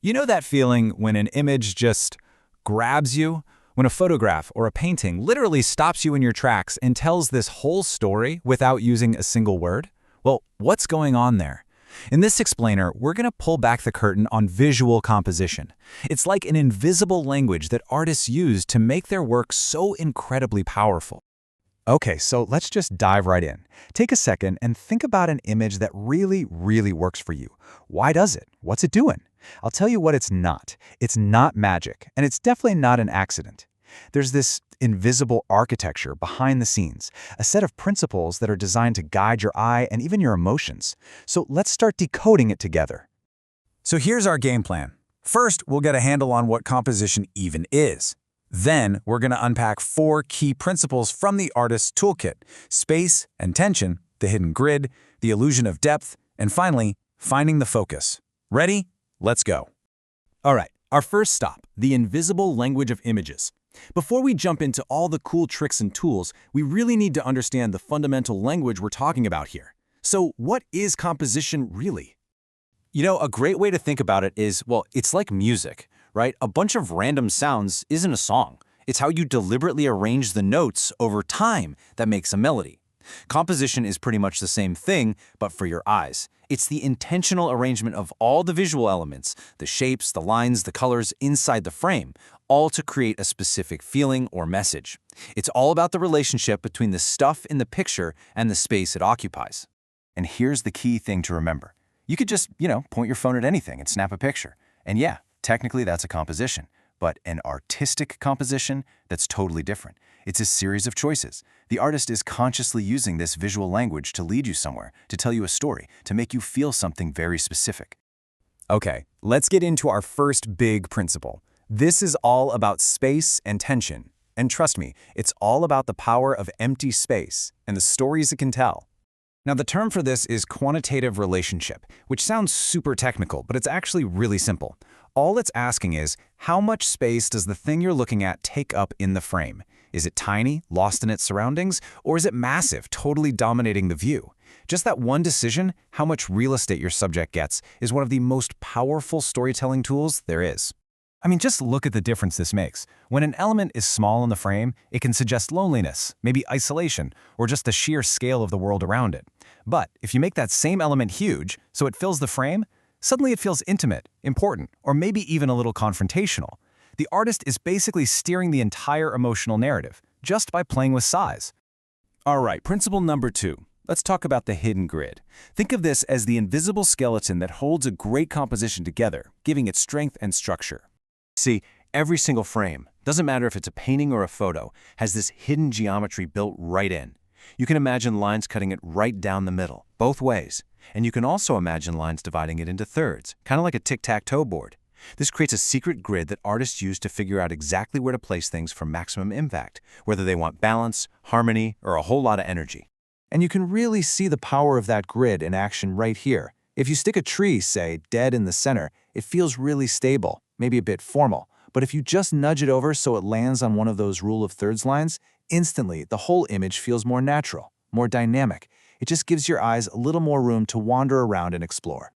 You know that feeling when an image just grabs you? When a photograph or a painting literally stops you in your tracks and tells this whole story without using a single word? Well, what's going on there? In this explainer, we're going to pull back the curtain on visual composition. It's like an invisible language that artists use to make their work so incredibly powerful. Okay, so let's just dive right in. Take a second and think about an image that really works for you. Why does it? What's it doing? I'll tell you what it's not. It's not magic, and it's definitely not an accident. There's this invisible architecture behind the scenes, a set of principles that are designed to guide your eye and even your emotions. So let's start decoding it together. So here's our game plan. First, we'll get a handle on what composition even is. Then, we're going to unpack 4 key principles from the artist's toolkit: space and tension, the hidden grid, the illusion of depth, and finally, finding the focus. Ready? Let's go. All right, our first stop, the invisible language of images. Before we jump into all the cool tricks and tools, we really need to understand the fundamental language we're talking about here. So, what is composition really? You know, a great way to think about it is, well, it's like music, right? A bunch of random sounds isn't a song. It's how you deliberately arrange the notes over time that makes a melody. Composition is pretty much the same thing, but for your eyes. It's the intentional arrangement of all the visual elements, the shapes, the lines, the colors inside the frame, all to create a specific feeling or message. It's all about the relationship between the stuff in the picture and the space it occupies. And here's the key thing to remember. You could just, point your phone at anything and snap a picture. And yeah, technically that's a composition, but an artistic composition, that's totally different. It's a series of choices. The artist is consciously using this visual language to lead you somewhere, to tell you a story, to make you feel something very specific. Okay, let's get into our first big principle. This is all about space and tension. And trust me, it's all about the power of empty space and the stories it can tell. Now, the term for this is quantitative relationship, which sounds super technical, but it's actually really simple. All it's asking is, how much space does the thing you're looking at take up in the frame? Is it tiny, lost in its surroundings, or is it massive, totally dominating the view? Just that one decision, how much real estate your subject gets, is one of the most powerful storytelling tools there is. I mean, just look at the difference this makes. When an element is small in the frame, it can suggest loneliness, maybe isolation, or just the sheer scale of the world around it. But if you make that same element huge, so it fills the frame, suddenly it feels intimate, important, or maybe even a little confrontational. The artist is basically steering the entire emotional narrative, just by playing with size. All right, principle number 2. Let's talk about the hidden grid. Think of this as the invisible skeleton that holds a great composition together, giving it strength and structure. See, every single frame, doesn't matter if it's a painting or a photo, has this hidden geometry built right in. You can imagine lines cutting it right down the middle, both ways. And you can also imagine lines dividing it into thirds, kind of like a tic-tac-toe board. This creates a secret grid that artists use to figure out exactly where to place things for maximum impact, whether they want balance, harmony, or a whole lot of energy. And you can really see the power of that grid in action right here. If you stick a tree, say, dead in the center, it feels really stable, maybe a bit formal. But if you just nudge it over so it lands on one of those rule of thirds lines, instantly the whole image feels more natural, more dynamic. It just gives your eyes a little more room to wander around and explore.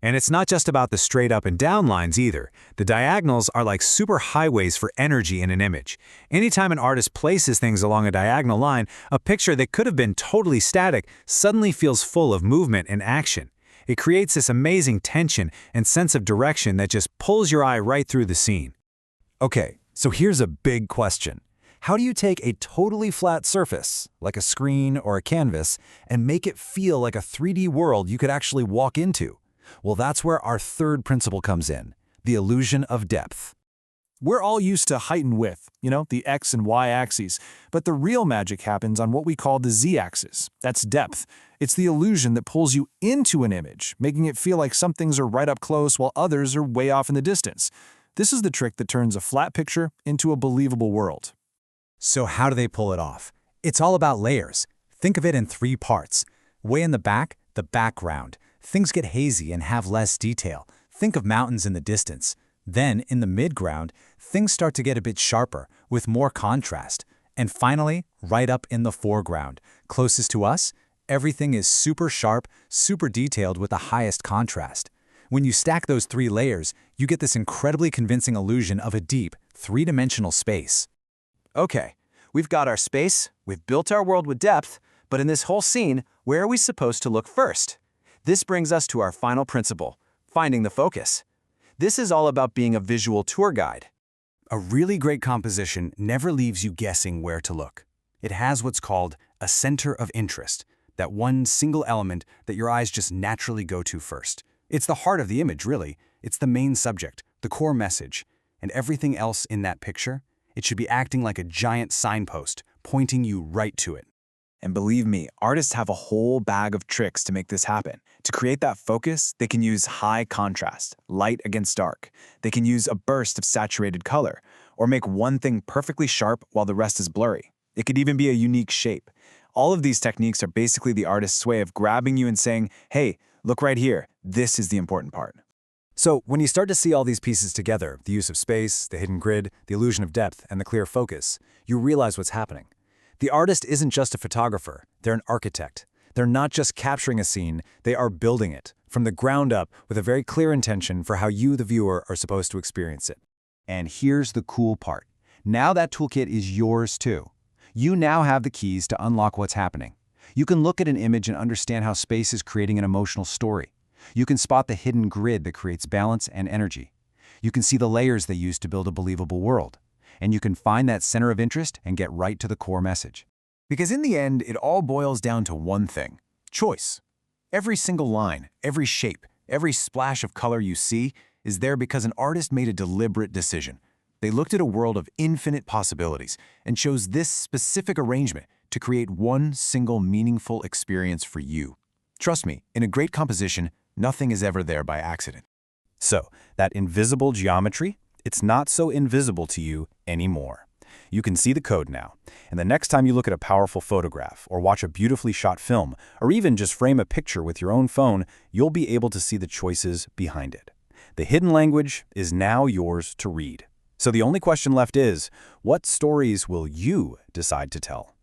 And it's not just about the straight up and down lines either. The diagonals are like super highways for energy in an image. Anytime an artist places things along a diagonal line, a picture that could have been totally static suddenly feels full of movement and action. It creates this amazing tension and sense of direction that just pulls your eye right through the scene. Okay, so here's a big question. How do you take a totally flat surface, like a screen or a canvas, and make it feel like a 3D world you could actually walk into? Well, that's where our third principle comes in, the illusion of depth. We're all used to height and width, the X and Y axes, but the real magic happens on what we call the Z axis. That's depth. It's the illusion that pulls you into an image, making it feel like some things are right up close while others are way off in the distance. This is the trick that turns a flat picture into a believable world. So how do they pull it off? It's all about layers. Think of it in 3 parts. Way in the back, the background. Things get hazy and have less detail. Think of mountains in the distance. Then, in the midground, things start to get a bit sharper, with more contrast. And finally, right up in the foreground, closest to us, everything is super sharp, super detailed with the highest contrast. When you stack those three layers, you get this incredibly convincing illusion of a deep, three-dimensional space. Okay, we've got our space, we've built our world with depth, but in this whole scene, where are we supposed to look first? This brings us to our final principle, finding the focus. This is all about being a visual tour guide. A really great composition never leaves you guessing where to look. It has what's called a center of interest, that one single element that your eyes just naturally go to first. It's the heart of the image, really. It's the main subject, the core message. And everything else in that picture, it should be acting like a giant signpost, pointing you right to it. And believe me, artists have a whole bag of tricks to make this happen. To create that focus, they can use high contrast, light against dark. They can use a burst of saturated color, or make one thing perfectly sharp while the rest is blurry. It could even be a unique shape. All of these techniques are basically the artist's way of grabbing you and saying, hey, look right here, this is the important part. So when you start to see all these pieces together, the use of space, the hidden grid, the illusion of depth, and the clear focus, you realize what's happening. The artist isn't just a photographer, they're an architect. They're not just capturing a scene, they are building it, from the ground up with a very clear intention for how you, the viewer, are supposed to experience it. And here's the cool part. Now that toolkit is yours too. You now have the keys to unlock what's happening. You can look at an image and understand how space is creating an emotional story. You can spot the hidden grid that creates balance and energy. You can see the layers they use to build a believable world. And you can find that center of interest and get right to the core message. Because in the end, it all boils down to one thing: choice. Every single line, every shape, every splash of color you see is there because an artist made a deliberate decision. They looked at a world of infinite possibilities and chose this specific arrangement to create one single meaningful experience for you. Trust me, in a great composition, nothing is ever there by accident. So, that invisible geometry, it's not so invisible to you anymore. You can see the code now, and the next time you look at a powerful photograph or watch a beautifully shot film, or even just frame a picture with your own phone, you'll be able to see the choices behind it. The hidden language is now yours to read. So the only question left is, what stories will you decide to tell?